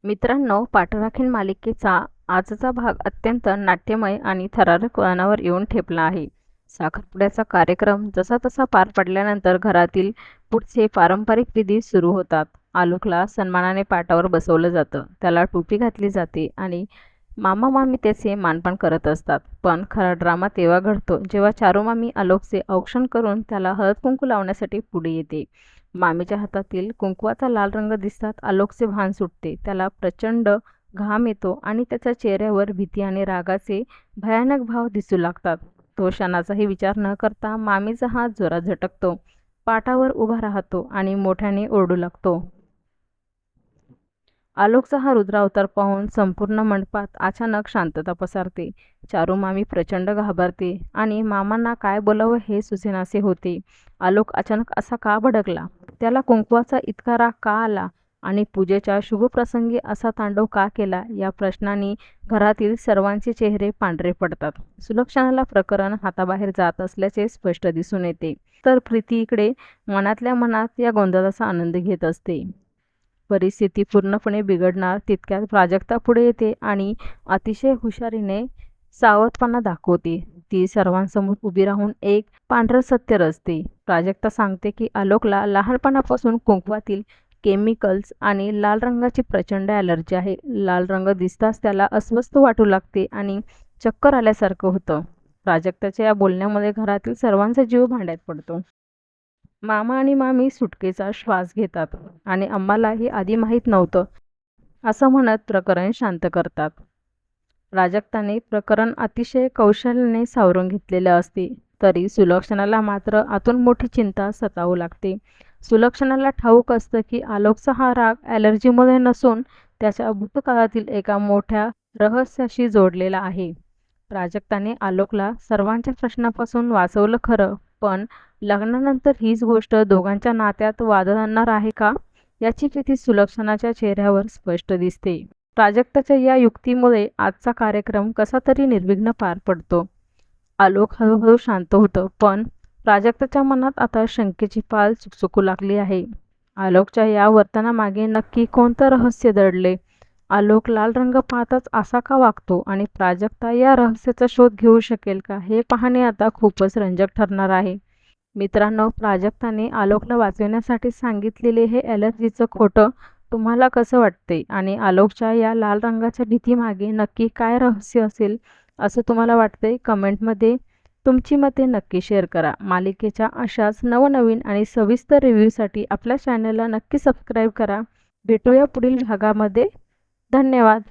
मित्रांनो, पाठराखीण मालिकेचा आजचा भाग अत्यंत नाट्यमय आणि थरारक वळणावर येऊन ठेपला आहे. साखरपुड्याचा कार्यक्रम जसा तसा पार पडल्यानंतर घरातील पुढचे पारंपरिक विधी सुरू होतात. आलोकला सन्मानाने पाटावर बसवलं जातं, त्याला टोपी घातली जाते आणि मामा मामी त्याचे मानपान करत असतात. पण खरा ड्रामा तेव्हा घडतो जेव्हा चारूमामी आलोकचे औक्षण करून त्याला हळद कुंकू लावण्यासाठी पुढे येते. मामीच्या हातातील कुंकवाचा लाल रंग दिसतात आलोकचे भान सुटते. त्याला प्रचंड घाम येतो आणि त्याच्या चेहऱ्यावर भीती आणि रागाचे भयानक भाव दिसू लागतात. तो क्षणाचाही विचार न करता मामीचा हात जोरात झटकतो, पाटावर उभा राहतो आणि मोठ्याने ओरडू लागतो. आलोकचा हा रुद्रावतार पाहून संपूर्ण मंडपात अचानक शांतता पसरते. चारूमामी प्रचंड घाबरते आणि मामांना काय बोलावं हे सुचेनासे होते. आलोक अचानक असा का भडकला? त्याला कुंकवाचा इतका राग का आला आणि पूजेच्या शुभप्रसंगी असा तांडव का केला? या प्रश्नांनी घरातील सर्वांचे चेहरे पांढरे पडतात. सुलक्षणाला प्रकरण हाताबाहेर जात असल्याचे स्पष्ट दिसून येते, तर प्रीती इकडे मनातल्या मनात या गोंधळाचा आनंद घेत असते. परिस्थिती पूर्णपणे बिघडणार तितक्यात प्राजक्ता पुढे येते आणि अतिशय हुशारीने सावधपणा दाखवते. ती सर्वांसमोर उभी राहून एक पांढरं सत्य रचते. प्राजक्ता सांगते की आलोकला लहानपणापासून कुंकवातील केमिकल्स आणि लाल रंगाची प्रचंड ॲलर्जी आहे. लाल रंग दिसताच त्याला अस्वस्थ वाटू लागते आणि चक्कर आल्यासारखं होतं. प्राजक्ताच्या या बोलण्यामध्ये घरातील सर्वांचा जीव भांड्यात पडतो. मामा आणि मामी सुटकेचा श्वास घेतात आणि आम्हाला हे आधी माहीत नव्हतं असं म्हणत प्रकरण शांत करतात. प्राजक्ताने प्रकरण अतिशय कौशल्याने सावरून घेतलेले असते, तरी सुलक्षणाला मात्र आतून मोठी चिंता सतावू लागते. सुलक्षणाला ठाऊक असतं की आलोकचा हा राग ॲलर्जीमध्ये नसून त्याच्या भूतकाळातील एका मोठ्या रहस्याशी जोडलेला आहे. प्राजक्ताने आलोकला सर्वांच्या प्रश्नापासून वाचवलं खरं, पण लग्नानंतर हीच गोष्ट दोघांच्या नात्यात वाद आणणार आहे का, याची भीती सुलक्षणाच्या चेहऱ्यावर स्पष्ट दिसते. प्राजक्ताच्या या युक्तीमुळे आजचा कार्यक्रम कसा तरी निर्विघ्न पार पडतो. आलोक हळूहळू शांत होतं, पण प्राजक्ताच्या मनात आता शंकेची पाल चुकचुकू लागली आहे. आलोकच्या या वर्तनामागे नक्की कोणतं रहस्य दडले? आलोक लाल रंग पाहताच असा का वागतो आणि प्राजक्ता या रहस्याचा शोध घेऊ शकेल का, हे पाहणे आता खूपच रंजक ठरणार आहे. मित्रांनो, प्राजक्ताने आलोकला वाचवण्यासाठी सांगितलेले हे ॲलर्जीचं खोटं तुम्हाला कसं वाटते आणि आलोकच्या या लाल रंगाच्या भीतीमागे नक्की काय रहस्य असेल असं तुम्हाला वाटते? कमेंटमध्ये तुमची मते नक्की शेअर करा. मालिकेच्या अशाच नवनवीन आणि सविस्तर रिव्ह्यूसाठी आपल्या चॅनलला नक्की सबस्क्राईब करा. भेटूया पुढील भागामध्ये. धन्यवाद.